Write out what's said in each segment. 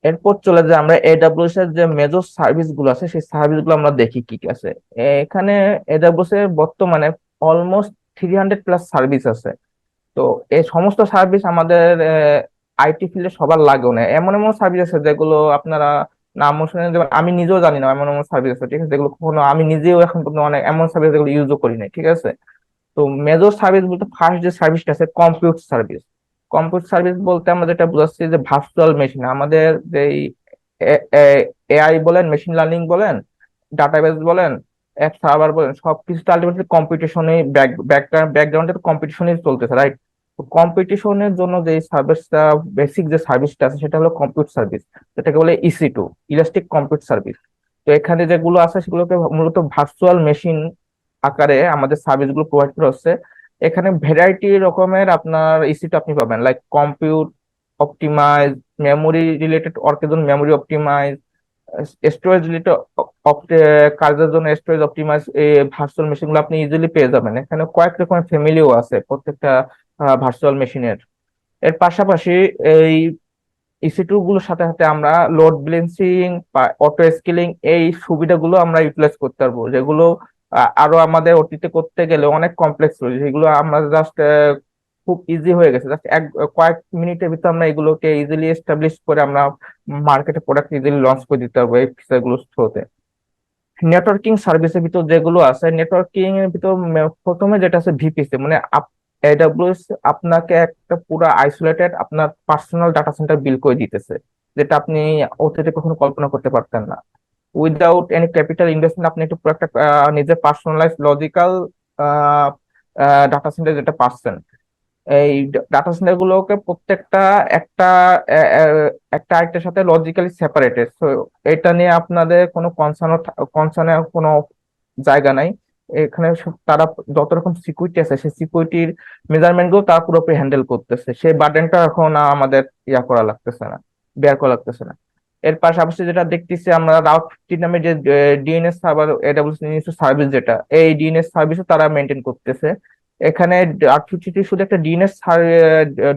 এরপর চলে যে আমরা এডাব্লিউএস এর যে মেজর সার্ভিস গুলো আছে সেই সার্ভিস গুলো আমরা দেখি কি কি আছে। এখানে এডাব্লিউএস এর বর্তমানে অলমোস্ট 300+ সার্ভিস আছে। তো এই সমস্ত সার্ভিস আমাদের আইটি ফিল্ডে সবার লাগেও না। এমন এমন সার্ভিস আছে যেগুলো আপনারা নাম শুনে, যেমন আমি নিজেও জানি না এমন এমন সার্ভিস আছে, ঠিক আছে, যেগুলো কখনো আমি নিজেও এখন পর্যন্ত অনেক এমন সার্ভিস যেগুলো ইউজও করি নাই, ঠিক আছে। তো মেজর সার্ভিস বলতে ফার্স্ট যে সার্ভিসটা আছে কম্পিউট সার্ভিস। কম্পিউট সার্ভিস বলতে আমরা যেটা বুঝাচ্ছি যে ভার্চুয়াল মেশিন, আমাদের যেই এআই বলেন, মেশিন লার্নিং বলেন, ডাটাবেস বলেন, অ্যাপ সার্ভার বলেন, সবকিছু আলটিমেটলি কম্পিটিশনে ব্যাকগ্রাউন্ডে কম্পিটিশনই চলতেছে, রাইট? তো কম্পিটিশনের জন্য যে সার্ভিসটা, বেসিক যে সার্ভিসটা আছে সেটা হলো কম্পিউট সার্ভিস, যেটাকে বলে ইসি2, ইলাস্টিক কম্পিউট সার্ভিস। তো এখানে যেগুলো আছে সেগুলোকে মূলত ভার্চুয়াল মেশিন আকারে আমাদের সার্ভিস গুলো প্রোভাইড করা হচ্ছে। এখানে ভ্যারাইটি রকমের আপনার ইসিটা আপনি পাবেন, like compute optimise, memory related ওয়ার্কের জন্য মেমোরি অপটিমাইজ, স্টোরেজ রিলেটেড কাজের জন্য স্টোরেজ অপটিমাইজ। এই ভার্চুয়াল মেশিন গুলো আপনি ইজিলি পেয়ে যাবেন। এখানে কয়েক রকমের ফ্যামিলিও আছে প্রত্যেকটা ভার্চুয়াল মেশিনের। এর পাশাপাশি এই ইসি2 গুলোর সাথে সাথে আমরা লোড ব্যালেন্সিং বা অটো স্কেলিং এই সুবিধাগুলো আমরা ইউটিলাইজ করতে পারবো, যেগুলো আরো আমাদের ওটিতে করতে গেলে অনেক কমপ্লেক্স রয়েছে, যেগুলো আমরা জাস্ট খুব ইজি হয়ে গেছে, জাস্ট কয়েক মিনিটের ভিতর আমরা এগুলোকে ইজিলি এস্টাবলিশ করে আমরা মার্কেটে প্রোডাক্ট ইজিলি লঞ্চ করে দিতে পারবো এই ফিচারগুলোর থ্রুতে। নেটওয়ার্কিং সার্ভিসের ভিতর যেগুলো আছে, নেটওয়ার্কিং এর ভিতর প্রথমে যেটা আছে ভিপিসি, মানে এডাব্লিউএস আপনাকে একটা পুরো আইসোলেটেড আপনার পার্সোনাল ডাটা সেন্টার বিল করে দিতেছে, যেটা আপনি অতীতে কখনো কল্পনা করতে পারতেন না। উইদাউট এনি ক্যাপিটাল ইনভেস্টমেন্ট আপনি একটু পুরো একটা নিজের পার্সোনালাইজ লজিক্যাল ডাটা সেন্টার যেটা পাচ্ছেন। এই ডাটা সেন্টার গুলোকে প্রত্যেকটা একটা একটা আরেকটার সাথে লজিক্যালি সেপারেটেড। তো এটা নিয়ে আপনাদের কোনো কনসার্নের কোনো জায়গা নাই। এখানে তারা যত রকম সিকিউরিটি আছে সেই সিকিউরিটির মেজারমেন্ট গুলো তারা পুরোপুরি হ্যান্ডেল করতেছে, সেই বার্ডেনটা এখন আমাদের করা লাগতেছে না, বের করা লাগতেছে না। এর পাশাপাশি যেটা দেখতেছি আমরা, রাউট 50 নামে যে ডিএনএস সার্ভার, এডাব্লিউএস সার্ভিস, যেটা এই ডিএনএস সার্ভিসও তারা মেনটেন করতেছে। এখানে আর্টিফিশিয়াল শুধু একটা ডিএনএস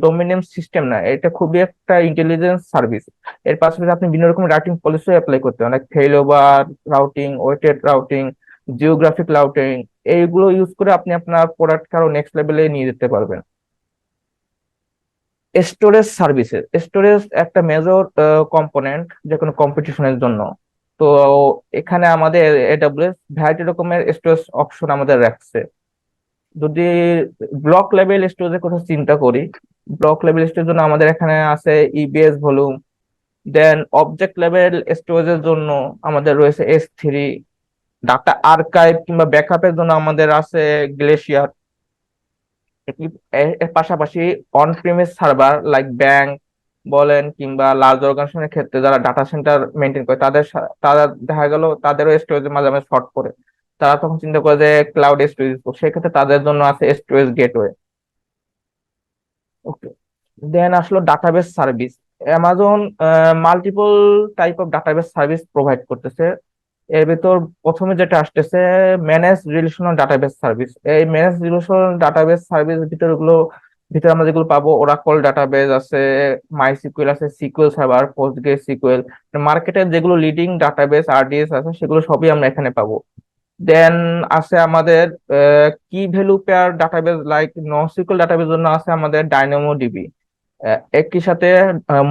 ডোমেন নেম সিস্টেম না, এটা খুবই একটা ইন্টেলিজেন্স সার্ভিস। এর পাশাপাশি আপনি বিভিন্ন রকম রাউটিং পলিসি অ্যাপ্লাই করতে পারেন, fail over routing, weighted routing, geographic routing. এইগুলো ইউজ করে আপনি আপনার প্রোডাক্ট আরো নেক্সট লেভেলে নিয়ে যেতে পারবেন। স্টোরেজ সার্ভিসেস, স্টোরেজ একটা মেজর কম্পোনেন্ট যে কোনো কম্পিটিশনের জন্য। তো এখানে আমাদের এডাব্লিউএস ভ্যারাইটি রকমের স্টোরেজ অপশন আমাদের রাখছে। যদি ব্লক লেভেল স্টোরেজের কথা চিন্তা করি, ব্লক লেভেল স্টোরেজের জন্য আমাদের এখানে আছে EBS volume. Then object level স্টোরেজের জন্য আমাদের রয়েছে S3। ডাটা আর্কাইভ কিংবা ব্যাকআপের জন্য আমাদের আছে গ্লেশিয়ার। এর পাশাপাশি on premise server like bank বলেন কিংবা লার্জ অর্গানাইজেশনের ক্ষেত্রে যারা ডাটা সেন্টার মেনটেন করে তারা দেখা গেল তাদেরও স্টোরেজের মাঝে মাঝে শর্ট পড়ে। তারা তখন চিন্তা করে যে ক্লাউড স্টোরেজ, সেক্ষেত্রে তাদের জন্য আছে স্টোরেজ গেটওয়ে। ওকে, দেন আসলো database service. Amazon multiple type of database service provide করতেছে। এর ভিতর প্রথমে যেটা আসতেছে ম্যানেজ রিলেশনাল ডাটাবেস সার্ভিস। এই ম্যানেজ রিলেশনাল ডাটাবেস সার্ভিস ভিতরে আমরা যেগুলো পাবো, ওরাকল ডাটাবেস আছে, মাই সিকুয়েল আছে, সিকুয়েল সার্ভার, পোস্টগ্রে সিকুয়েল। মার্কেটের যেগুলো লিডিং ডাটাবেস আরডিএস আছে সেগুলো সবই আমরা এখানে পাবো। দেন আছে আমাদের কি value pair database like NoSQL database জন্য আছে আমাদের ডাইনামো ডিবি। একই সাথে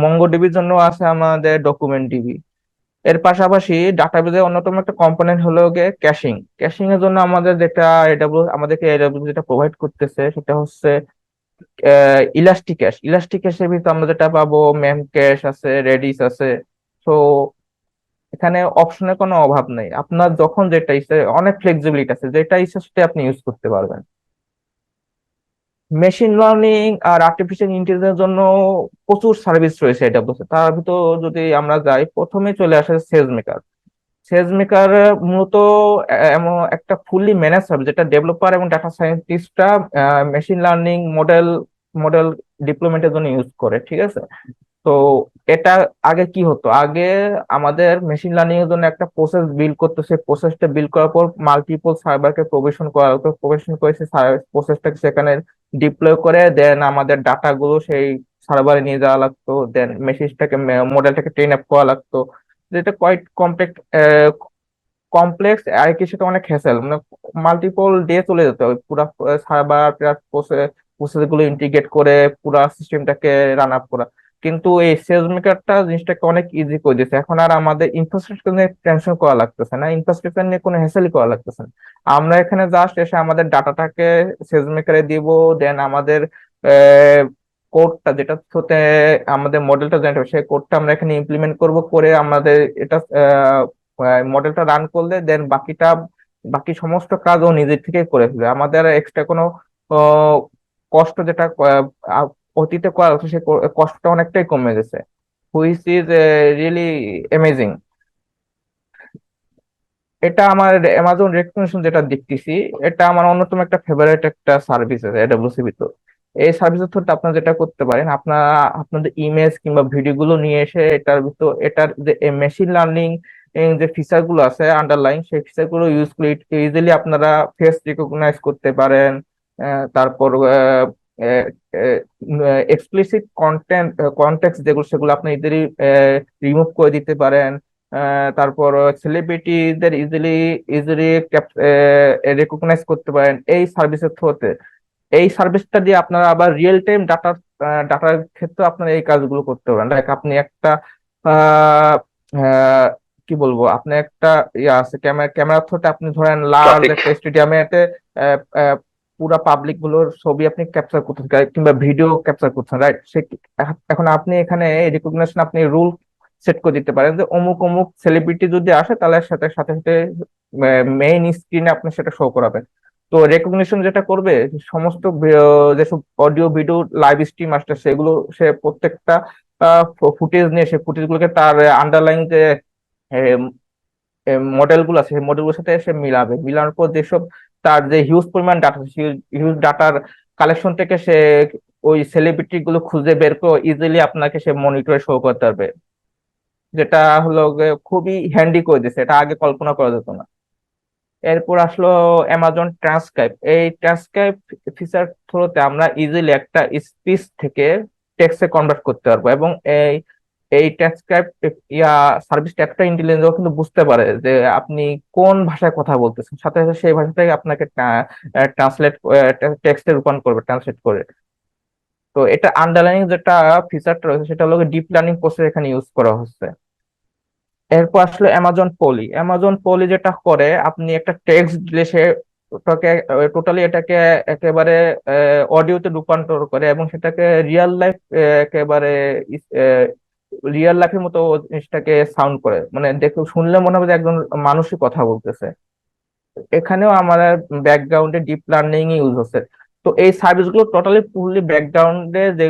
মঙ্গোডিবির জন্য আছে আমাদের ডকুমেন্ট ডিবি। এর পাশাপাশি ডাটাবেজের অন্যতম একটা কম্পোনেন্ট হলো গিয়ে ক্যাশিং। ক্যাশিং এর জন্য আমাদের যেটা আমাদেরকে এডাব্লিউ যেটা প্রোভাইড করতেছে সেটা হচ্ছে ইলাস্টিক ক্যাশ। ইলাস্টিক ক্যাশের ভিতরে আমরা যেটা পাবো মেম ক্যাশ আছে, রেডিস আছে। তো এখানে অপশনের কোনো অভাব নেই, আপনার যখন যেটা ইচ্ছে অনেক ফ্লেক্সিবিলিটি আছে, যেটা ইচ্ছে সেটা আপনি ইউজ করতে পারবেন। মেশিন লার্নিং আর আর্টিফিশিয়াল ইন্টেলিজেন্সের জন্য প্রচুর সার্ভিস রয়েছে এডাব্লিউএস এ। তার ভিতর যদি আমরা যাই, প্রথমে চলে আসে সেজ মেকার। সেজ মেকার মূলত এমন একটা ফুললি ম্যানেজ সার্ভিস, যেটা ডেভেলপার এবং ডাটা সায়েন্টিস্টরা মেশিন লার্নিং মডেল ডিপ্লয়মেন্টের জন্য ইউজ করে, ঠিক আছে। তো এটা আগে কি হতো, আগে আমাদের মেশিন লার্নিং এর জন্য একটা প্রসেস বিল্ড করতো, সেই প্রসেসটা বিল্ড করার পর মাল্টিপল সার্ভারকে প্রভিশন করা হতো, প্রভিশন করে সেই প্রসেসটাকে সেখানে ডিপ্লয় করে দেন আমাদের ডাটা গুলো সেই সার্ভারে নিয়ে যাওয়া লাগতো, দেন মেসেজটাকে মডেলটাকে ট্রেন আপ করা লাগতো, যেটা কোয়াইট কমপ্লেক্স আর কি, সেটা অনেক হ্যাসেল, মানে মাল্টিপল ডে চলে যেত ওই পুরা সার্ভার প্লাস প্রসেস গুলো ইন্টিগ্রেট করে পুরা সিস্টেমটাকে রান আপ করা। কিন্তু এই সেলস মেকারটা জিনিসটাকে অনেক ইজি করে দিয়েছে, এখন আর আমাদের ইনফ্রাস্ট্রাকচার নিয়ে টেনশন করা লাগতেছে না, ইনফ্রাস্ট্রাকচার নিয়ে কোনো হ্যাসেলই করা লাগতেছে না। আমরা এখানে জাস্ট এসে আমাদের ডাটাটাকে সেলস মেকারে দিব, দেন আমাদের কোডটা যেটা হতে আমাদের মডেলটা জেনারেট হবে সেই কোডটা আমরা এখানে ইমপ্লিমেন্ট করব, করে আমাদের এটা মডেলটা রান করলে দেন বাকি সমস্ত কাজ ও নিজের থেকেই করে ফেলবে, আমাদের এক্সট্রা কোনো আহ, কষ্ট যেটা অতীতে করা হতো সেই কষ্টটা অনেকটাই কমে গেছে, হুইচ ইজ রিয়েলি অ্যামেজিং। এটা আমার অ্যামাজন রেকমেন্ডেশন যেটা দেখতেছি, এটা আমার অন্যতম একটা ফেভারিট একটা সার্ভিস আছে এডব্লিউসি ভিতর। এই সার্ভিসের থ্রুতে আপনারা যেটা করতে পারেন, আপনারা আপনাদের ইমেজ কিংবা ভিডিও গুলো নিয়ে এসে এটার ভিতর এটার যে মেশিন লার্নিং যে ফিচার গুলো আছে আন্ডারলাইন, সেই ফিচার গুলো ইউজ করে ইজিলি আপনারা ফেস রিকগনাইজ করতে পারেন। তারপর এক্সপ্লিসিট কন্টেক্সট যেগুলো সেগুলো আপনি ইজিলি রিমুভ করে দিতে পারেন। তারপর সেলিব্রিটিদের ইজিলি ইজিলি রেকগনাইজ করতে পারেন এই সার্ভিসের থ্রুতে। এই সার্ভিসটা দিয়ে আপনারা আবার রিয়েল টাইম ডাটার ক্ষেত্রে আপনারা এই কাজগুলো করতে পারেন, লাইক আপনি একটা আহ, আহ, কি বলবো, আপনি একটা ইয়ে আছে ক্যামেরার থ্রুতে আপনি ধরেন লার্জ টপিক। একটা স্টেডিয়ামেতে পুরা পাবলিক গুলোর ছবি আপনি ক্যাপচার করতেছেন কিংবা ভিডিও ক্যাপচার করছেন, রাইট? এখন আপনি এখানে রিকগনিশন আপনি রুল সেট করে দিতে পারেন যে অমুক অমুক সেলিব্রিটি যদি আসে তাহলে সাথে সাথে সাথে মেইন স্ক্রিনে আপনি সেটা শো করাবেন। তো রেকগনিশন যেটা করবে, সমস্ত যেসব অডিও ভিডিও লাইভ স্ট্রিম আসছে সেগুলো সে প্রত্যেকটা ফুটেজ নিয়ে সে ফুটেজ গুলোকে তার আন্ডারলাইন যে মডেল গুলো আছে সেই মডেলগুলোর সাথে সে মিলানোর পর যেসব তার যে হিউজ পরিমাণ ডাটা, হিউজ ডাটার কালেকশন থেকে সে ওই সেলিব্রিটি গুলো খুঁজে বের করে ইজিলি আপনাকে সে মনিটরে শো করতে পারবে, যেটা হলো গিয়ে খুবই হ্যান্ডি করে দিচ্ছে, এটা আগে কল্পনা করা যেত না। এরপর আসলো অ্যামাজন ট্রান্সক্রাইব। এই ট্রান্সক্রাইব ফিচার থ্রুতে আমরা ইজিলি একটা স্পিচ থেকে টেক্সটে কনভার্ট করতে পারবো, এবং এই এই ট্রান্সক্রাইব ইয়া সার্ভিসটা একটা ইন্টেলিজেন্স কিন্তু বুঝতে পারে যে আপনি কোন ভাষায় কথা বলতেছেন, সাথে সাথে সেই ভাষাটাকে আপনাকে ট্রান্সলেট টেক্সটে রূপান্তর করবে, ট্রান্সলেট করে। তো এটা আন্ডারলাইনিং যেটা ফিচারটা রয়েছে সেটা হলো ডিপ লার্নিং প্রসেস এখানে ইউজ করা হচ্ছে। এরপর আসলে অ্যামাজন পলি যেটা করে, আপনি একটা টেক্সট দিলে সে ওটাকে এটাকে একেবারে অডিওতে রূপান্তর করে এবং সেটাকে রিয়েল লাইফ একেবারে রিয়েল লাইফের মতো জিনিসটাকে সাউন্ড করে, মানে দেখে শুনলে মনে হবে যে একজন মানুষই কথা বলতেছে। এখানেও আমাদের ব্যাকগ্রাউন্ডে ডিপ লার্নিং ইউজ হচ্ছে। তো এই সার্ভিস গুলো টোটালি ফুললি ব্যাকগ্রাউন্ডে যে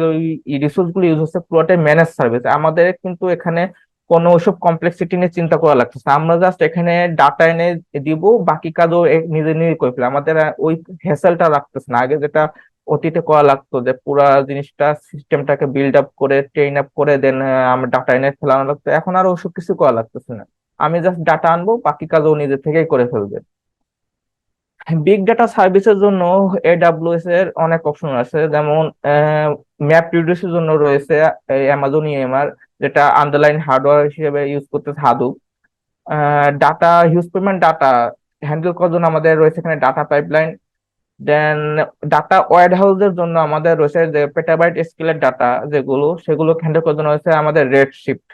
রিসোর্স গুলো ইউজ হচ্ছে পুরোটাই ম্যানেজ সার্ভিস, আমাদের কিন্তু এখানে কোনো ওইসব কমপ্লেক্সিটি নিয়ে চিন্তা করা লাগতেছে না। আমরা জাস্ট এখানে ডাটা এনে দিব, বাকি কাজও নিজে নিজে করে ফেলে, আমাদের ওই হ্যাসেলটা রাখতেছে না। আগে যেটা অতীতে করা লাগতো যে পুরা জিনিসটা সিস্টেমটাকে বিল্ড আপ করে ট্রেন আপ করে দেন আমরা ডাটা এনে ফেলানো লাগতো, এখন আর ওসব কিছু করা লাগতেছে না। আমি জাস্ট ডাটা আনবো, বাকি কাজও নিজে থেকেই করে ফেলবে। বিগ ডাটা সার্ভিসের জন্য এডাব্লিউএস এর অনেক অপশন আছে, যেমন ম্যাপ রিডিউসের জন্য রয়েছে অ্যামাজন ইএমআর, যেটা আন্ডারলাইন হার্ডওয়্যার হিসেবে ইউজ করতেছে হাদুপ। ডাটা হিউজ পরিমাণ ডাটা হ্যান্ডেল করার জন্য আমাদের রয়েছে এখানে ডাটা পাইপলাইন। দেন ডাটা ওয়ার হাউসের জন্য আমাদের রয়েছে যে পেটাবাইট স্কেলের ডাটা যেগুলো সেগুলো হ্যান্ডেল করার জন্য রয়েছে আমাদের রেড শিফট।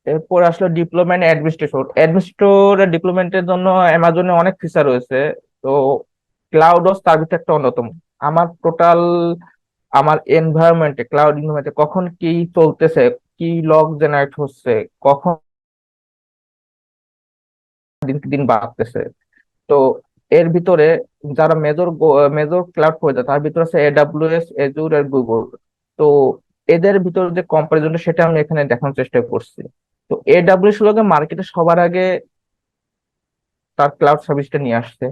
এরপর আসলে ডিপ্লয়মেন্ট অ্যাডমিনিস্ট্রেটর ডিপ্লয়মেন্টের জন্য অ্যামাজনে অনেক ফিচার রয়েছে। তো ক্লাউড ওয়াস তার ভিতরে একটা অন্যতম। আমার টোটাল আমার এনভায়রনমেন্টে ক্লাউড এনভায়রনমেন্টে কখন কি চলতেছে, কি লগ জেনারেট হচ্ছে, কখন দিন দিন বাড়তেছে। তো এর ভিতরে যারা মেজর ক্লাউড প্রোভাইডার তার ভিতরে আছে এডাব্লিউএস, এজুর আর গুগল। তো এদের ভিতরে যে কম্পারিজনটা সেটা আমি এখানে দেখানোর চেষ্টা করছি। তো এডাব্লিউএস লগে মার্কেটে সবার আগে তার ক্লাউড সার্ভিসটা নিয়ে আসছে,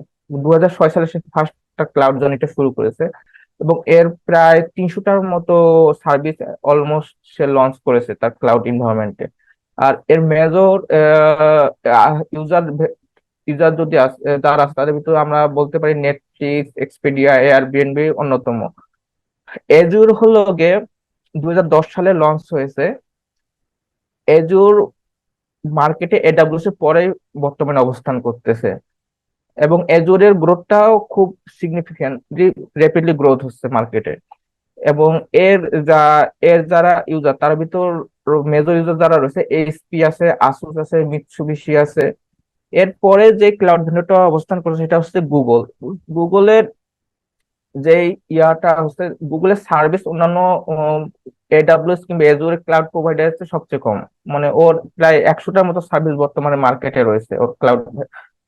2006 সালে সে ফার্স্টটা ক্লাউড জার্নিটা শুরু করেছে, এবং এর প্রায় 300টার মতো সার্ভিস অলমোস্ট সে লঞ্চ করেছে তার ক্লাউড এনভায়রনমেন্টে। আর এর মেজর ইউজার ইউজার যদি যারা আছে তাদের ভিতরে আমরা বলতে পারি নেটফ্লিক্স, এক্সপেডিয়া, এয়ারবিএনবি অন্যতম। এজুর হলো গে 2010 সালে লঞ্চ হয়েছে। এজুর মার্কেটে এডাব্লিউএস এর পরে বর্তমানে অবস্থান করতেছে, এবং এজুরের গ্রোথটাও খুব সিগনিফিক্যান্ট, র্যাপিডলি গ্রোথ হচ্ছে মার্কেটে। এবং এর যা এর যারা ইউজার তার ভিতর মেজর ইউজার যারা রয়েছে, এইচপি আছে, আসুস আছে, মিৎসুবিশি আছে। এরপরে যে ক্লাউড ভেন্ডরটা অবস্থান করছে সেটা হচ্ছে গুগল। গুগলের যে ইয়াটা হচ্ছে, গুগলের সার্ভিস অন্যান্য এডাব্লিউএস কিংবা এজুর ক্লাউড প্রোভাইডার হচ্ছে সবচেয়ে কম। মানে ওর প্রায় 100টার মতো সার্ভিস বর্তমানে মার্কেটে রয়েছে ওর ক্লাউড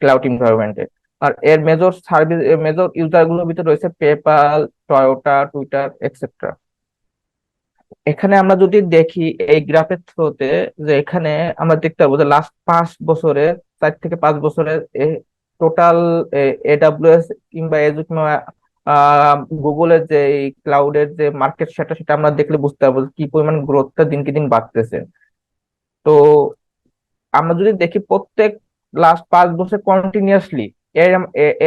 ক্লাউড এনভায়রনমেন্টে। আর এর মেজর সার্ভিস, মেজর ইউজার গুলোর ভিতরে রয়েছে পেপাল, টয়োটা, টুইটার, এক্সেট্রা। এখানে আমরা যদি দেখি এই গ্রাফের থ্রুতে, যে এখানে আমরা দেখতে পাবো যে লাস্ট 5 বছরে, 4 থেকে 5 বছরে টোটাল এডাব্লিউএস কিংবা এজু কিংবা গুগলের যে ক্লাউডের যে মার্কেট, সেটা সেটা আমরা দেখলে বুঝতে পারবো যে কি পরিমাণ গ্রোথটা দিনকে দিন বাড়তেছে। তো আমরা যদি দেখি প্রত্যেক লাস্ট 5 বছর কন্টিনিউয়াসলি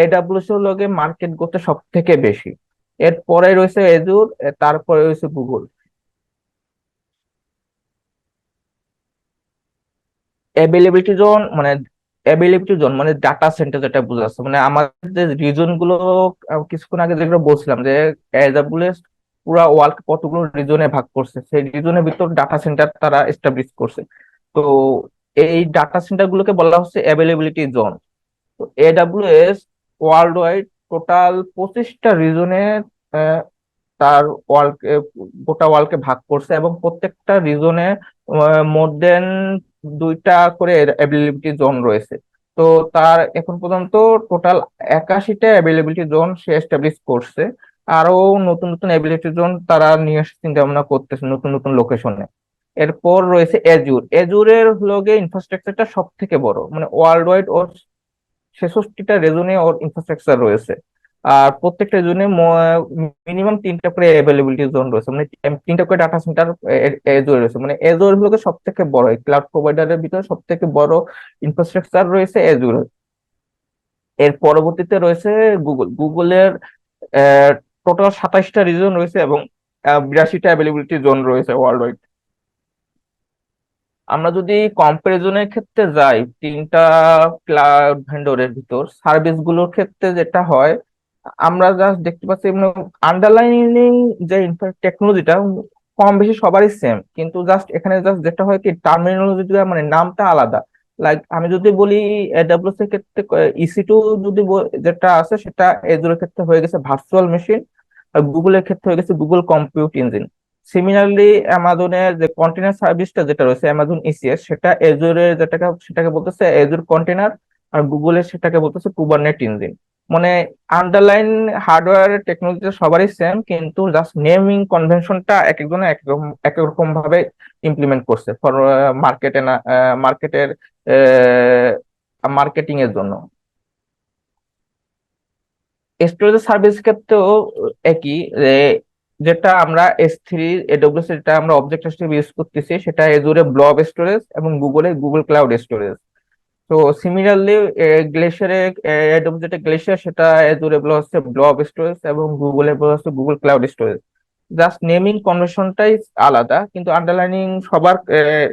এডাব্লিউএস এর লগে মার্কেট গ্রোথটা সব থেকে বেশি। এরপরে রয়েছে এজুর, তারপরে রয়েছে গুগল। অ্যাভেলেবিলিটি জোন মানে ডাটা সেন্টার, যেটা বোঝাচ্ছে মানে আমাদের যে রিজন গুলো, কিছুক্ষণ আগে যেগুলো বলছিলাম যে এডাব্লিউএস পুরা ওয়ার্ল্ড কতগুলো রিজনে ভাগ করছে, সেই রিজনের ভিতর ডাটা সেন্টার তারা এস্টাবলিশ করছে। তো এই ডাটা সেন্টার গুলোকে বলা হচ্ছে অ্যাভেলেবিলিটি জোন। তো এডাব্লিউএস ওয়ার্ল্ড ওয়াইড টোটাল 25টা রিজনে তার ওয়ার্ল্ড, গোটা ওয়ার্ল্ডকে ভাগ করছে, এবং প্রত্যেকটা রিজনে মোর দেন 2টা করে অ্যাভেলেবিলিটি জোন রয়েছে। তো তার এখন পর্যন্ত টোটাল 81টা অ্যাভেলেবিলিটি জোন সে এস্টাবলিশ করছে। আরো নতুন নতুন অ্যাভেলেবিলিটি জোন তারা নিয়ে আসতে চিন্তা ভাবনা করতেছে নতুন নতুন লোকেশনে। এরপর রয়েছে এজুর। এজুরের লগে ইনফ্রাস্ট্রাকচারটা সব থেকে বড়, মানে ওয়ার্ল্ড ওয়াইড ওর 66টা রেজনে ওর ইনফ্রাস্ট্রাকচার রয়েছে। আর প্রত্যেকটা জোনে মিনিমাম 3টা করে অ্যাভেলেবিলিটি জোন রয়েছে, মানে 3টা করে ডাটা সেন্টার এজোর রয়েছে। মানে এজোর হলো সব থেকে বড়, ক্লাউড প্রোভাইডারের ভিতরে সব থেকে বড় ইনফ্রাস্ট্রাকচার রয়েছে এজোর। এর পরবর্তীতে রয়েছে গুগল। গুগলের টোটাল 27টা রিজন রয়েছে, এবং 82টা অ্যাভেলেবিলিটি জোন রয়েছে ওয়ার্ল্ড ওয়াইড। আমরা যদি কম্পারিজনের ক্ষেত্রে যাই, 3টা ক্লাউড ভেন্ডরের ভিতর সার্ভিস গুলোর ক্ষেত্রে যেটা হয়, আমরা জাস্ট দেখতে পাচ্ছি আন্ডারলাইনিং যে টেকনোলজিটা কম বেশি সবারই সেম, কিন্তু জাস্ট এখানে জাস্ট যেটা হয় কি টার্মিনোলজিটা মানে নামটা আলাদা। লাইক আমি যদি বলি এডাব্লিউএস এর ক্ষেত্রে ইসি2 যদি যেটা আছে সেটা এজুর এর ক্ষেত্রে হয়ে গেছে ভার্চুয়াল মেশিন, আর গুগলের ক্ষেত্রে হয়ে গেছে গুগল কম্পিউট ইঞ্জিন। সিমিলারলি অ্যামাজনের যে কন্টেনার সার্ভিসটা যেটা রয়েছে অ্যামাজন ইসিএস, সেটা এজুরের যেটাকে সেটাকে বলতেছে এজুর কন্টেনার, আর গুগলের সেটাকে বলতেছে কুবারনেট ইঞ্জিন। মানে আন্ডারলাইন হার্ডওয়্যার টেকনোলজিটা সবারই সেম, কিন্তু জাস্ট নেমিং কনভেনশনটা এক একজনে এক এক রকম ভাবে ইমপ্লিমেন্ট করছে ফর মার্কেটে না মার্কেটের মার্কেটিং এর জন্য। স্টোরেজ সার্ভিস ক্ষেত্রেও একই, যে যেটা আমরা S3 AWS যেটা আমরা অবজেক্ট হিসেবে ইউজ করতেছি, সেটা এজুরে ব্লব স্টোরেজ এবং গুগলে গুগল ক্লাউড স্টোরেজ। তো সিমিলারলি গ্লেশিয়ারে AWS যেটা গ্লেশিয়ার, সেটা এজুরে বলা হচ্ছে ব্লব স্টোরেজ এবং গুগলে বলা হচ্ছে Google cloud storage. Just naming কনভেনশনটাই আলাদা, কিন্তু আন্ডারলাইনিং সবার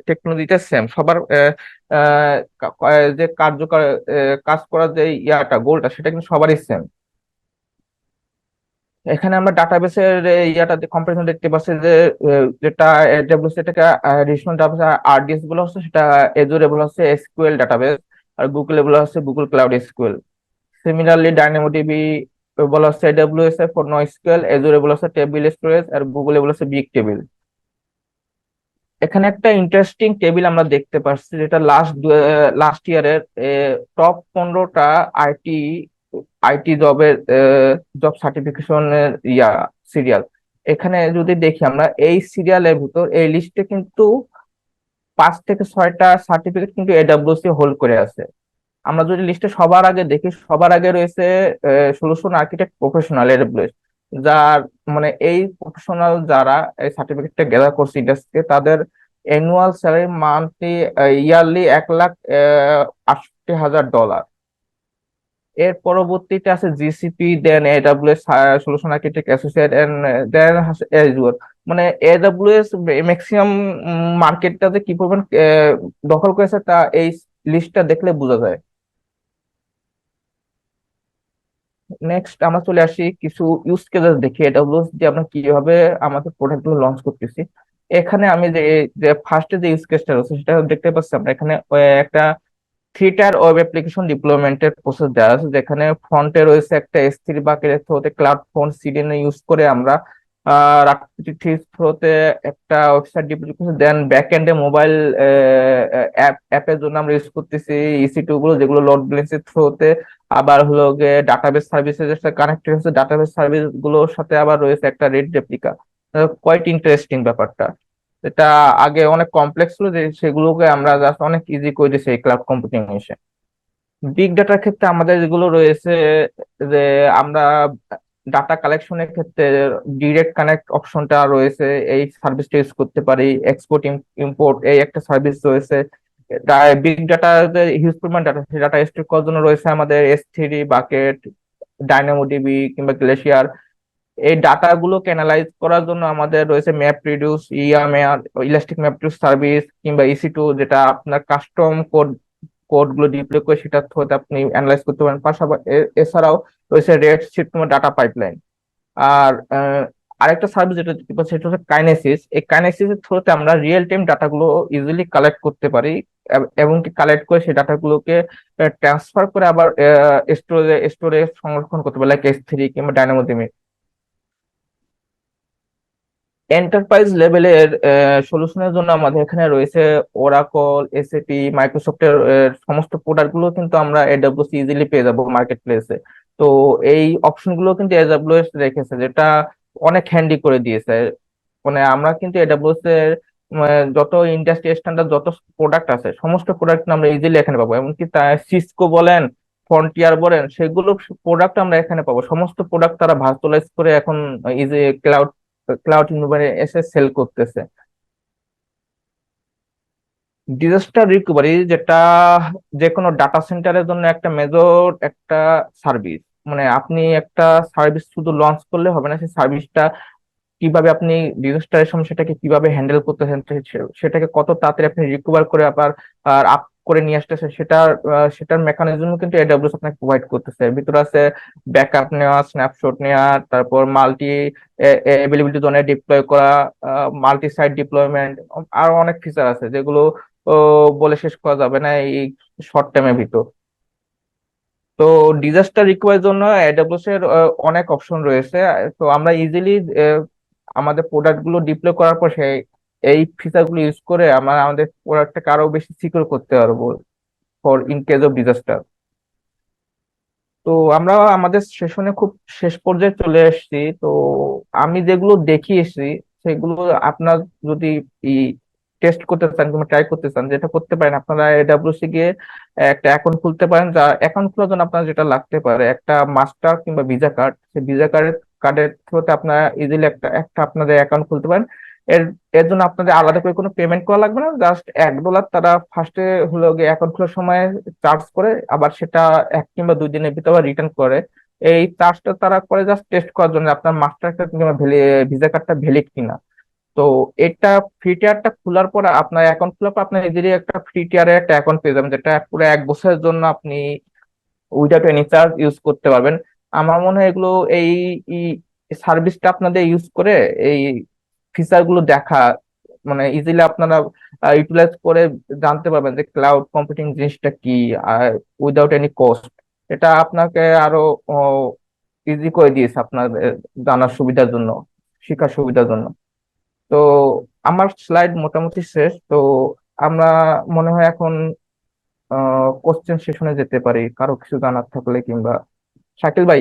টেকনোলজিটা সেম। সবার যে কার্যকর কাজ করার যে ইয়াটা গোলটা সেটা কিন্তু সবারই সেম। এখানে আমরা ডাটাবেসের ইয়াটা কম্পারিজন দেখতে পাচ্ছি যে যেটা এডব্লিউএস এটাকে রিলেশনাল ডাটাবেস আরডিএস বলা হচ্ছে, সেটা এজুরে বলা হচ্ছে এসকিউএল ডাটাবেস, আর গুগলে বলা হচ্ছে গুগল ক্লাউড এসকিউএল। সিমিলারলি ডায়নামোডিবি বলা হচ্ছে এডব্লিউএস এ ফর নয়এসকিউএল, এজুরে বলা হচ্ছে টেবিল স্টোরেজ, আর গুগলে বলা হচ্ছে বিগ টেবিল। এখানে একটা ইন্টারেস্টিং টেবিল আমরা দেখতে পাচ্ছি, যেটা লাস্ট ইয়ারের টপ 15টা আইটি আইটি জবের জব সার্টিফিকেশনের সিরিয়াল। এখানে যদি দেখি আমরা এই সিরিয়ালের ভিতর এই লিস্টে কিন্তু 5 থেকে 6টা সার্টিফিকেট কিন্তু এডাব্লিউসি হোল্ড করে আছে। আমরা যদি লিস্টে সবার আগে দেখি, সবার আগে রয়েছে সলিউশন আর্কিটেক্ট প্রফেশনাল এডব্লিউএস, যার মানে এই প্রফেশনাল যারা এই সার্টিফিকেটটা গ্যাদার করছে ইন্ডাস্ট্রিতে, তাদের annual salary monthly yearly 1,68,000 dollar. এর পরবর্তীতে আছে GCP, then AWS solution architect associate, and then Azure. মানে এডাব্লিউএস ম্যাক্সিমাম মার্কেটটাতে কি পরিমাণ দখল করেছে তা এই লিস্টটা দেখলে বোঝা যায়। নেক্সট আমরা চলে আসি কিছু ইউজ কেসেস দেখি এডাব্লিউএস দিয়ে আমরা কিভাবে আমাদের প্রোডাক্ট গুলো লঞ্চ করতেছি। এখানে আমি যে ফার্স্টে যে ইউজ কেসটা রয়েছে সেটা দেখতে পাচ্ছি আমরা এখানে একটা থ্রি টায়ার ওয়েব অ্যাপ্লিকেশন ডিপ্লয়মেন্টের প্রসেস দেওয়া আছে, যেখানে ফ্রন্টে রয়েছে একটা S3 বাকের থ্রোতে ক্লাউড ফ্রন্ট সিডিএন ইউজ করে আমরা রাত্রি থ্রোতে একটা ওয়েবসাইট ডিপ্লয় করছি। দেন ব্যাক এন্ডে মোবাইল অ্যাপের জন্য আমরা ইউজ করতেছি EC2 গুলো, যেগুলো লোড ব্যালেন্সের থ্রোতে আবার হলো গিয়ে ডাটাবেস সার্ভিসের সাথে কানেক্টেড হচ্ছে। ডাটাবেস সার্ভিস গুলোর সাথে আবার রয়েছে একটা রেড রেপ্লিকা। কোয়াইট ইন্টারেস্টিং ব্যাপারটা। এটা আগে অনেক কমপ্লেক্স ছিল, যে সেগুলোকে আমরা জাস্ট অনেক ইজি করে দিয়েছি এই ক্লাউড কম্পিউটিং এসে। বিগ ডাটার ক্ষেত্রে আমাদের যেগুলো রয়েছে, যে আমরা ডাটা কালেকশনের ক্ষেত্রে ডিরেক্ট কানেক্ট অপশনটা রয়েছে, এই সার্ভিসটা ইউজ করতে পারি। এক্সপোর্ট ইম্পোর্ট এই একটা সার্ভিস রয়েছে। বিগ ডাটা হিউজ পরিমাণ ডাটা, সেই ডাটা স্টোর করার জন্য রয়েছে আমাদের S3 বাকেট, ডাইনামোডিবি কিংবা গ্লেশিয়ার। এই ডাটা গুলোকে অ্যানালাইজ করার জন্য আমাদের রয়েছে map reduce, EMR, elastic map reduce service কিংবা EC2, যেটা আপনার কাস্টম কোড গুলো ডিপ্লয় করে সেটা থ্রুতে আপনি অ্যানালাইজ করতে পারেন। পাশাপাশি এছাড়াও রয়েছে রেড শিট কিংবা ডাটা পাইপলাইন। আর আরেকটা সার্ভিস যেটা দেখতে পাচ্ছি সেটা হচ্ছে কাইনেসিস। এই কাইনেসিস এর থ্রুতে আমরা রিয়েল টাইম ডাটাগুলো ইজিলি কালেক্ট করতে পারি, এবং কি কালেক্ট করে সেই ডাটাগুলোকে ট্রান্সফার করে আবার স্টোরে সংরক্ষণ করতে পারি, লাইক S3 কিংবা ডায়নামোডিবি। এন্টারপ্রাইজ লেভেলের সলিউশনের জন্য আমাদের এখানে রয়েছে ওরাকল, SAP, মাইক্রোসফটের সমস্ত প্রোডাক্ট গুলো কিন্তু আমরা AWS ইজিলি পেয়ে যাবো মার্কেট প্লেসে। তো এই অপশন গুলো কিন্তু AWS রেখেছে, যেটা অনেক হ্যান্ডি করে দিয়েছে। মানে আমরা কিন্তু AWS এর যত ইন্ডাস্ট্রি স্ট্যান্ডার্ড যত প্রোডাক্ট আছে সমস্ত প্রোডাক্ট আমরা ইজিলি এখানে পাবো। এমনকি সিসকো বলেন, ফ্রন্টিয়ার বলেন, সেগুলো প্রোডাক্ট আমরা এখানে পাবো। সমস্ত প্রোডাক্ট তারা ভার্চুয়ালাইজ করে এখন ইজি ক্লাউড ইনভারে এসে সেল করতেছে। ডিজাস্টার রিকভারি, যেটা যে কোনো ডাটা সেন্টারের জন্য একটা মেজর একটা সার্ভিস। মানে আপনি একটা সার্ভিস শুধু লঞ্চ করলে হবে না, সেই সার্ভিসটা কিভাবে আপনি ডিজাস্টারের সময় সেটাকে কিভাবে হ্যান্ডেল করতেছেন, সেটাকে কত তাড়াতাড়ি আপনি রিকভার করে আবার আপ করে নিয়ে আসতেছেন, সেটার মেকানিজম কিন্তু AWS আপনাকে প্রোভাইড করতেছে। এর ভিতরে আছে ব্যাকআপ নেওয়া, স্ন্যাপশট নেওয়া, তারপর মাল্টি অ্যাভেলেবিলিটি জোনে ডিপ্লয় করা, মাল্টি সাইট ডিপ্লয়মেন্ট, আরো অনেক ফিচার আছে যেগুলো বলে শেষ করা যাবে না এই শর্ট টাইমের ভিতর। তো ডিজাস্টার রিকভারির জন্য AWS এর অনেক অপশন রয়েছে। তো আমরা ইজিলি আমাদের প্রোডাক্ট গুলো ডিপ্লয় করার পর এই ফিচার গুলো ইউজ করে আমরা আমাদের প্রোডাক্টটাকে আরো বেশি সিকিউর করতে পারবো for in case of disaster. তো আমরা আমাদের সেশনে খুব শেষ পর্যায়ে চলে এসেছি। তো আমি যেগুলো দেখিয়েছি সেগুলো আপনার যদি টেস্ট করতে চান কিংবা ট্রাই করতে চান, যেটা করতে পারেন আপনারা AWS এ গিয়ে একটা অ্যাকাউন্ট খুলতে পারেন। যা অ্যাকাউন্ট খোলার জন্য আপনার যেটা লাগতে পারে একটা মাস্টার কিংবা ভিসা কার্ড। সেই ভিসা কার্ডের থ্রুতে আপনারা ইজিলি একটা একটা আপনাদের অ্যাকাউন্ট খুলতে পারেন। এর এর জন্য আপনাদের আলাদা করে কোনো পেমেন্ট করা লাগবে না, জাস্ট $1 তারা ফার্স্টে হলো গিয়ে অ্যাকাউন্ট খোলার সময় চার্জ করে, আবার সেটা 1 কিংবা 2 দিনের ভিতরে রিটার্ন করে। এই চার্জটা তারা করে জাস্ট টেস্ট করার জন্য আপনার মাস্টার কার্ড কিংবা ভিসা কার্ডটা ভ্যালিড কিনা। তো এটা ফ্রি টিয়ারটা খোলার পর আপনার অ্যাকাউন্ট খোলার পর আপনার ইজিলি একটা ফ্রি টিয়ারের একটা অ্যাকাউন্ট পেয়ে যাবেন, যেটা পুরো 1 বছরের জন্য আপনি উইদাউট এনি চার্জ ইউজ করতে পারবেন। আমার মনে হয় এগুলো এই সার্ভিসটা আপনাদের ইউজ করে এই ফিচার গুলো দেখা, মানে ইজিলি আপনারা ইউটিলাইজ করে জানতে পারবেন যে ক্লাউড কম্পিউটিং জিনিসটা কি, আর উইদাউট এনি কস্ট। এটা আপনাকে আরো ইজি করে দিয়েছে আপনাদের জানার সুবিধার জন্য, শেখার সুবিধার জন্য। তো আমার স্লাইড মোটামুটি শেষ। তো আমরা মনে হয় এখন কোশ্চেন সেশনে যেতে পারি, কারো কিছু জানার থাকলে কিংবা। শাকিল ভাই।